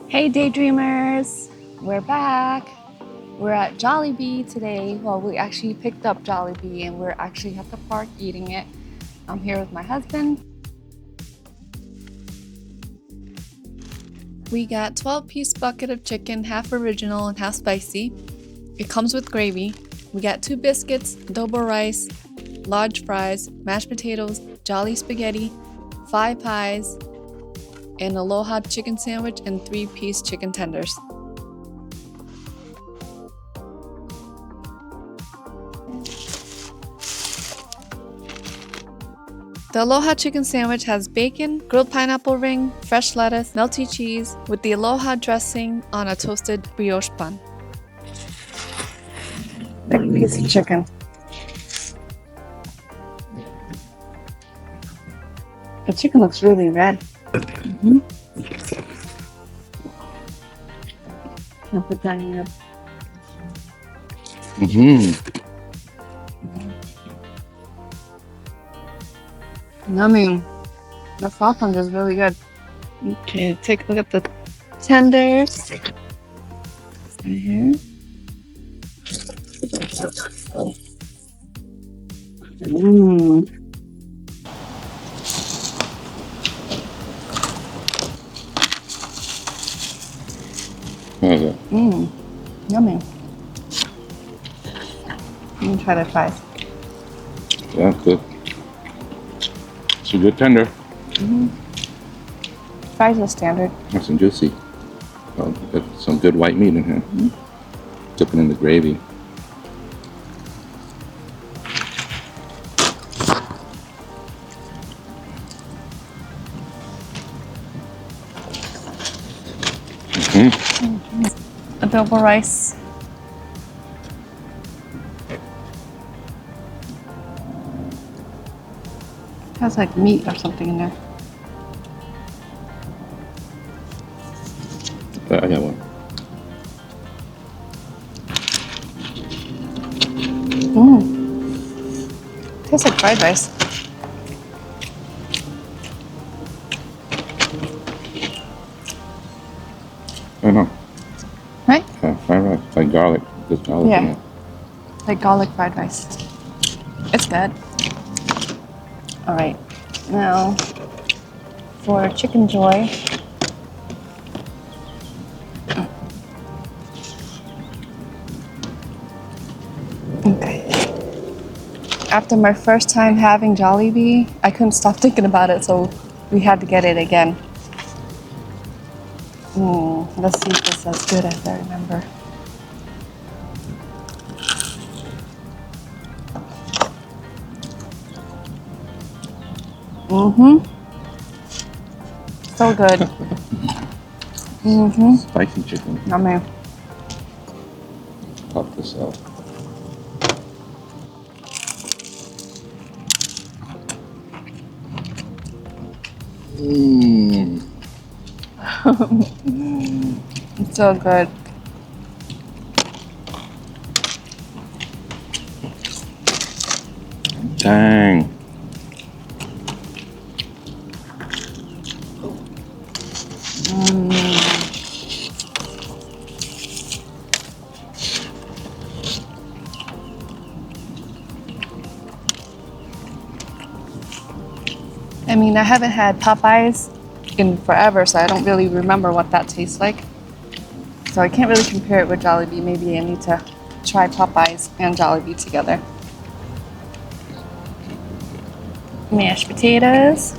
Hey daydreamers, we're back. We're at Jollibee today. Well, we actually picked up Jollibee and we're actually at the park eating it. I'm here with my husband. We got 12-piece bucket of chicken, half original and half spicy. It comes with gravy. We got 2 biscuits, adobo rice, large fries, mashed potatoes, jolly spaghetti, 5 pies, an Aloha Chicken Sandwich, and 3-piece chicken tenders. The Aloha Chicken Sandwich has bacon, grilled pineapple ring, fresh lettuce, melty cheese, with the Aloha dressing on a toasted brioche bun. Big piece of chicken. The chicken looks really red. I'll put that in here. Yummy. The sausage is really good. Okay, take a look at the tenders. Right here. Yummy. Let me try the fries. Yeah, good. It's a good tender. Fries are standard. Nice and juicy. Got some good white meat in here. Dipping in the gravy. Adobo rice. It has like meat or something in there. I got one. Tastes like fried rice. I know. Right? Yeah, fried rice. Like garlic. There's garlic in it. Like garlic fried rice. It's good. Alright, now for Chickenjoy. Okay. After my first time having Jollibee, I couldn't stop thinking about it, so we had to get it again. Let's see if it's as good as I remember. So good. Spicy chicken. Yummy. Pop this out. It's so good. Dang. I mean, I haven't had Popeyes in forever, so I don't really remember what that tastes like. So I can't really compare it with Jollibee. Maybe I need to try Popeyes and Jollibee together. Mashed potatoes.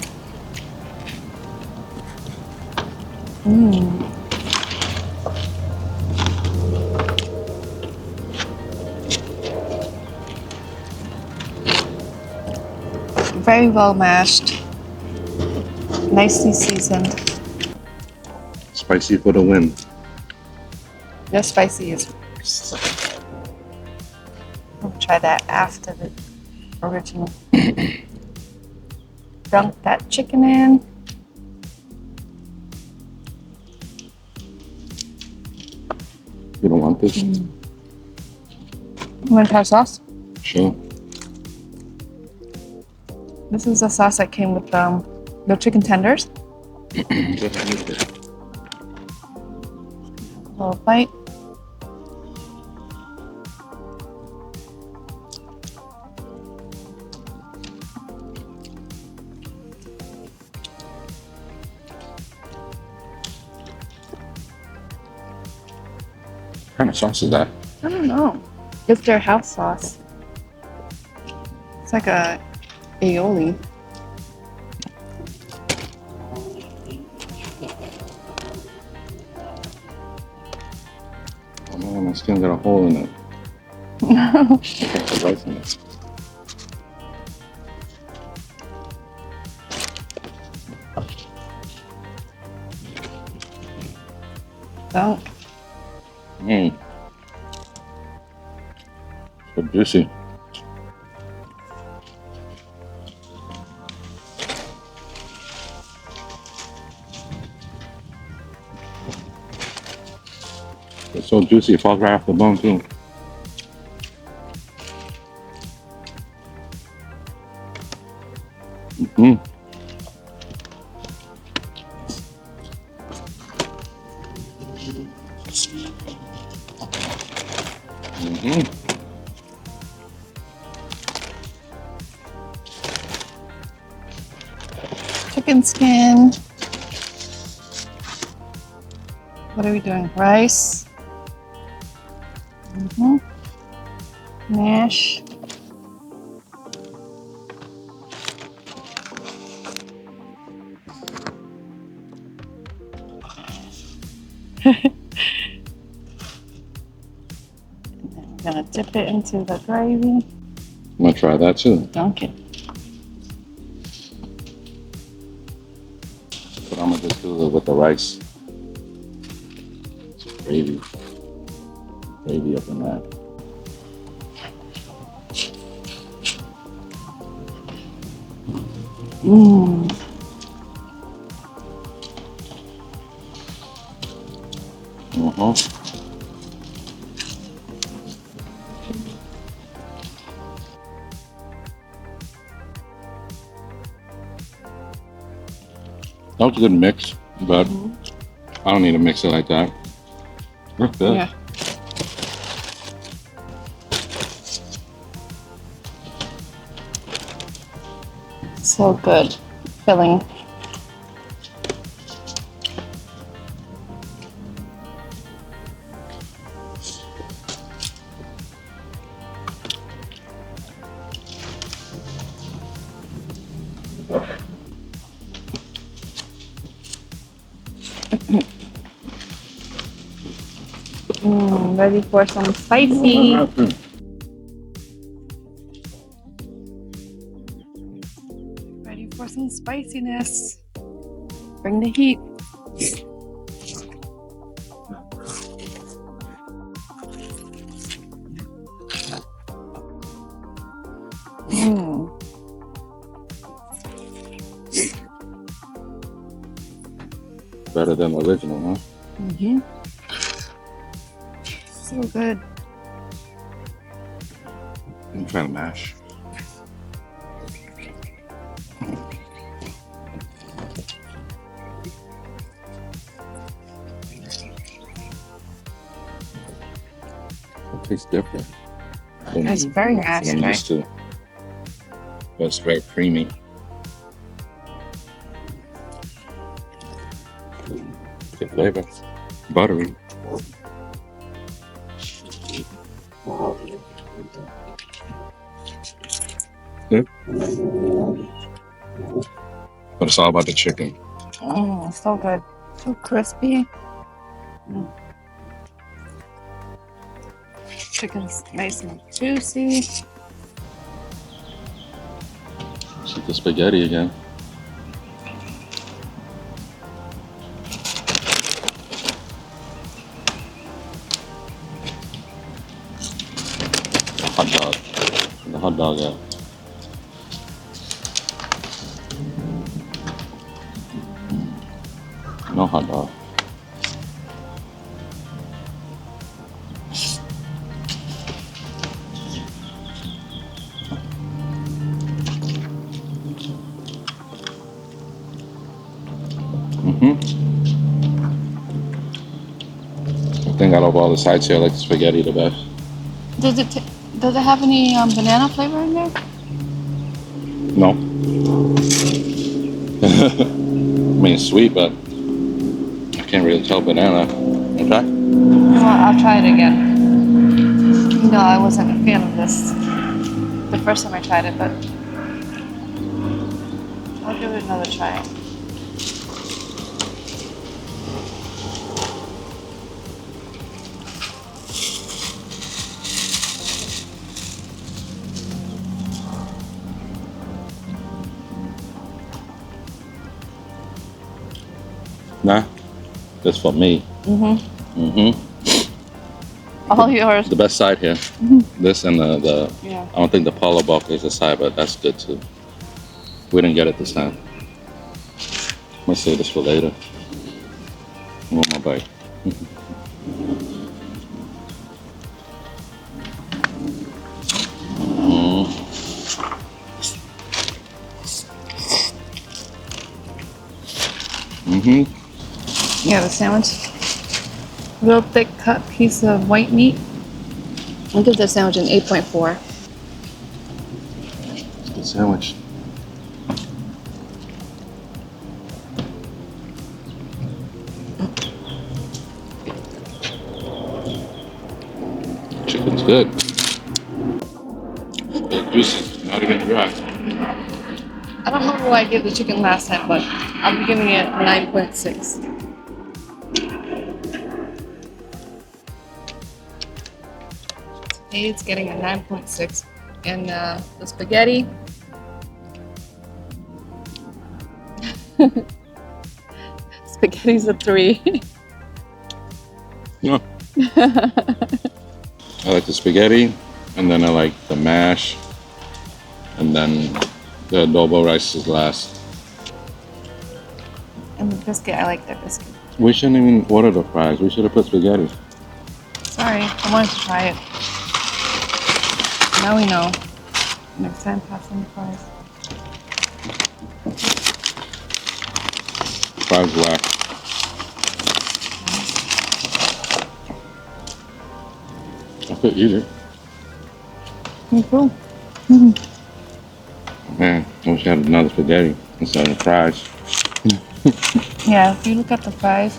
Very well mashed. Nicely seasoned. Spicy for the win. The spicy is. I'll try that after the original. Dunk that chicken in. You don't want this? You want to try sauce? Sure. This is the sauce that came with the chicken tenders. Go ahead and eat it. little bite. What kind of sauce is that? I don't know. It's their house sauce. It's like a aioli. Oh man, my skin got a hole in it. I got the rice in it. So, Mmm. So juicy. It's so juicy, it falls right off the bone too. Mm-hmm. Mm-hmm. chicken skin. What are we doing? Rice. Mash. I'm gonna dip it into the gravy. I'm gonna try that too. Dunk it. But I'm gonna just do it with the rice. Gravy. Gravy up in that. Mmm. Mm-hmm. That was a good mix, but I don't need to mix it like that. We're good. Yeah. So good. Filling. Ready for some spicy. Ready for some spiciness. Bring the heat. Better than the original, huh? So good. I'm trying to mash. It tastes different. It's very mashed, I'm right? used to. But it's very creamy. Good flavor. Buttery. Good. But it's all about the chicken. So good. So crispy. Chicken's nice and juicy. See the spaghetti again. Hot dog. The hot dog out. No hot dog. think out of all the sides here, I like the spaghetti the best. Does it have any banana flavor in there? No. I mean, it's sweet, but I can't really tell banana. Okay? Well, I'll try it again. No, I wasn't a fan of this the first time I tried it, but I'll give it another try. Nah, that's for me. All yours. The best side here. This and the Yeah. I don't think the Palo Bulk is the side, but that's good too. We didn't get it this time. I'm gonna save this for later. I want my bite. Yeah, the sandwich. Real thick cut piece of white meat. I'll give the sandwich an 8.4. Good sandwich. Chicken's good. It's juicy, not even dry. I don't know what I gave the chicken last time, but I'll be giving it 9.6. Today it's getting a 9.6. And the spaghetti. Spaghetti's a 3. Yeah. I like the spaghetti, and then I like the mash, and then the adobo rice is last. And the biscuit, I like their biscuit. We shouldn't even order the fries. We should have put spaghetti. Sorry, I wanted to try it. Now we know. Next time, pass on the fries. Fries whack. I could eat it. Cool. Man, I wish I had another spaghetti instead of fries. Yeah, if you look at the fries,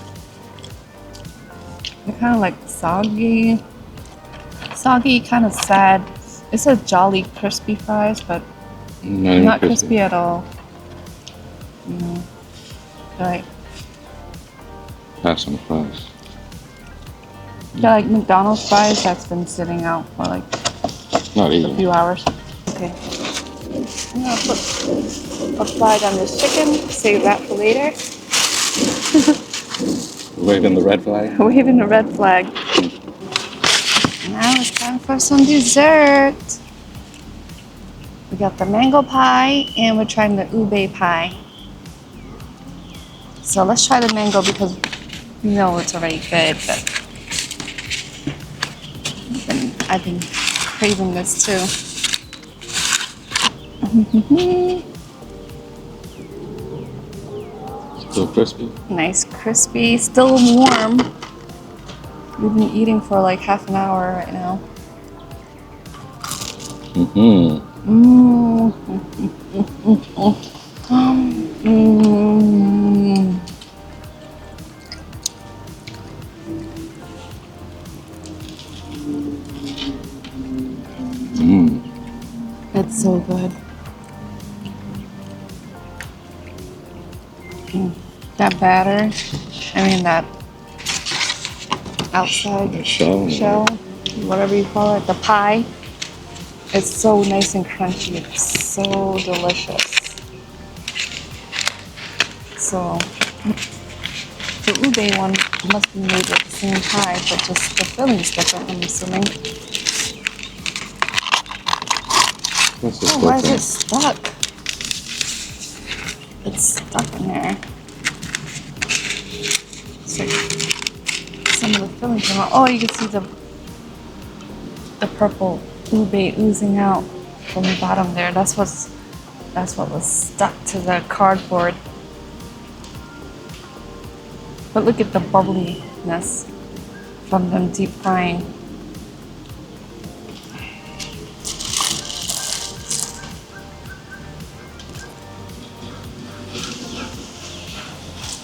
they're kind of like soggy, kind of sad. It says Jolly crispy fries, but not crispy at all. You know, like Pass on the fries. they're like McDonald's fries that's been sitting out for like Not a eating. few hours. Okay, I'm gonna put a flag on this chicken. Save that for later. Waving the red flag. Waving the red flag. Now it's time for some dessert. We got the mango pie and we're trying the ube pie. So let's try the mango because we know it's already good, but I've been craving this too. Still crispy. Nice, crispy, still warm. We've been eating for like half an hour right now. It's so good. That batter, that outside shell, whatever you call it, the pie, it's so nice and crunchy. It's so delicious. So the ube one must be made with the same pie, but just the filling's different, I'm assuming. Why is it stuck? It's stuck in there. So some of the filling came out. Oh, you can see the purple ube oozing out from the bottom there. That's what was stuck to the cardboard. But look at the bubbliness. from them deep frying.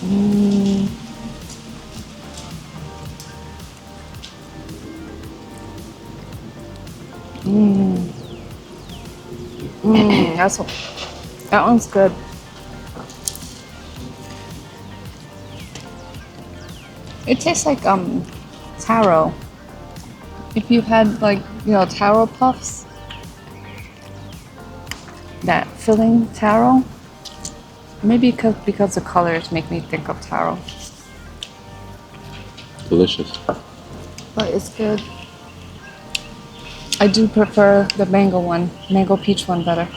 Mmm. Mmm. Mmm. That one's good. It tastes like taro. If you've had like, you know, taro puffs, that filling taro, maybe because the colors make me think of taro. Delicious. But it's good. I do prefer the mango peach one better.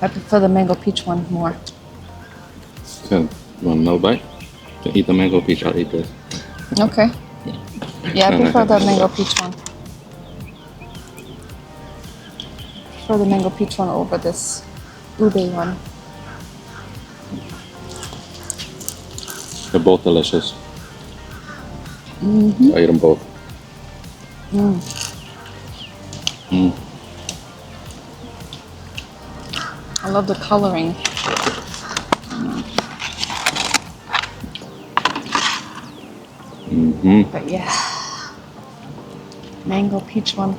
I prefer the mango peach one more. Good. You want another bite? To eat the mango peach, I'll eat this. Okay. Yeah, I prefer the mango peach one. I prefer the mango peach one over this ube one. They're both delicious. Mm-hmm. I eat them both. Mm. Mm. I love the coloring. Mm-hmm. But yeah, mango peach one.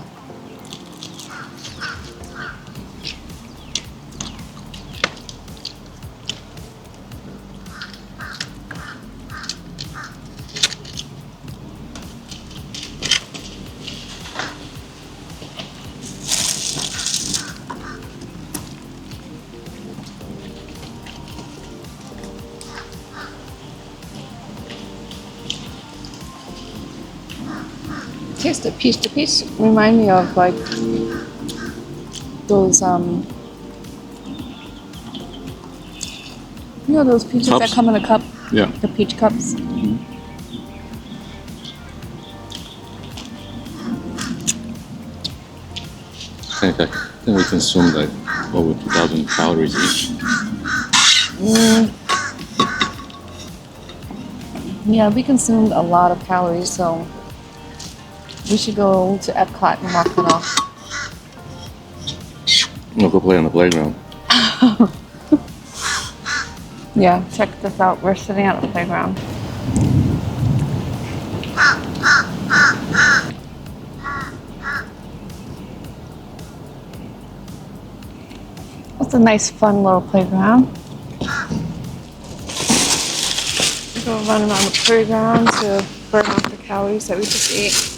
Taste the peach. The peach remind me of like those you know those peaches Cups? that come in a cup? Yeah. The peach cups. I think we consumed like over 2,000 calories each. Yeah, we consumed a lot of calories, so we should go to Epcot and walk it off. No, go play on the playground. Yeah, check this out. We're sitting at the playground. It's a nice, fun little playground. We go run around the playground to burn off the calories that we just ate.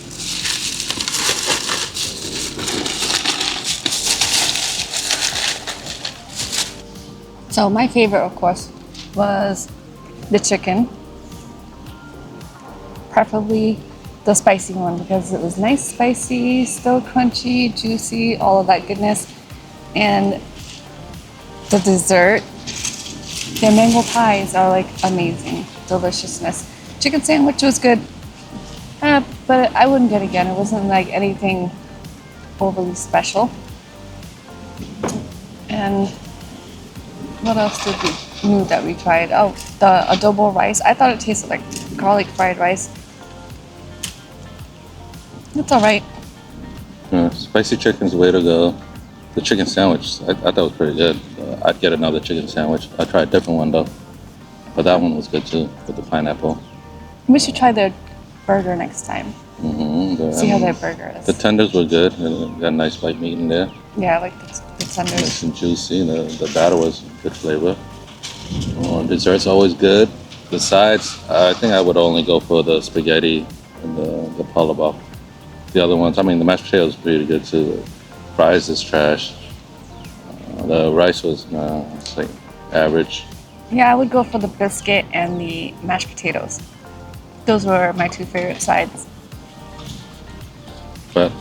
So my favorite, of course, was the chicken. Preferably the spicy one because it was nice, spicy, still crunchy, juicy, all of that goodness. And the dessert, their mango pies are like amazing, deliciousness. Chicken sandwich was good, but I wouldn't get it again. It wasn't like anything overly special. And what else did we knew that we tried? Oh, the adobo rice. I thought it tasted like garlic fried rice. It's all right. Spicy chicken's the way to go. The chicken sandwich, I thought was pretty good. I'd get another chicken sandwich. I tried a different one though, but that one was good too with the pineapple. We should try their burger next time. See how their burger is. The tenders were good. Got a nice white meat in there. Yeah, I like the tenders. Nice and juicy. The batter was good flavor. Dessert's always good. The sides, I think I would only go for the spaghetti and the pulao. The other ones, I mean, the mashed potatoes is pretty good too. The fries is trash. The rice was it's like average. Yeah, I would go for the biscuit and the mashed potatoes. Those were my two favorite sides. But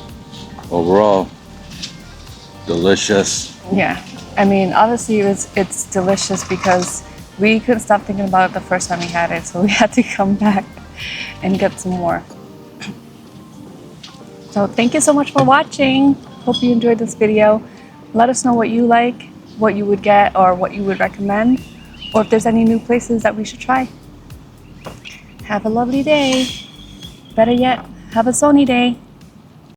overall, delicious. Yeah, I mean, obviously it's delicious because we couldn't stop thinking about it the first time we had it, so we had to come back and get some more. So thank you so much for watching. Hope you enjoyed this video. Let us know what you like, what you would get, or what you would recommend, or if there's any new places that we should try. Have a lovely day. Better yet, have a sunny day.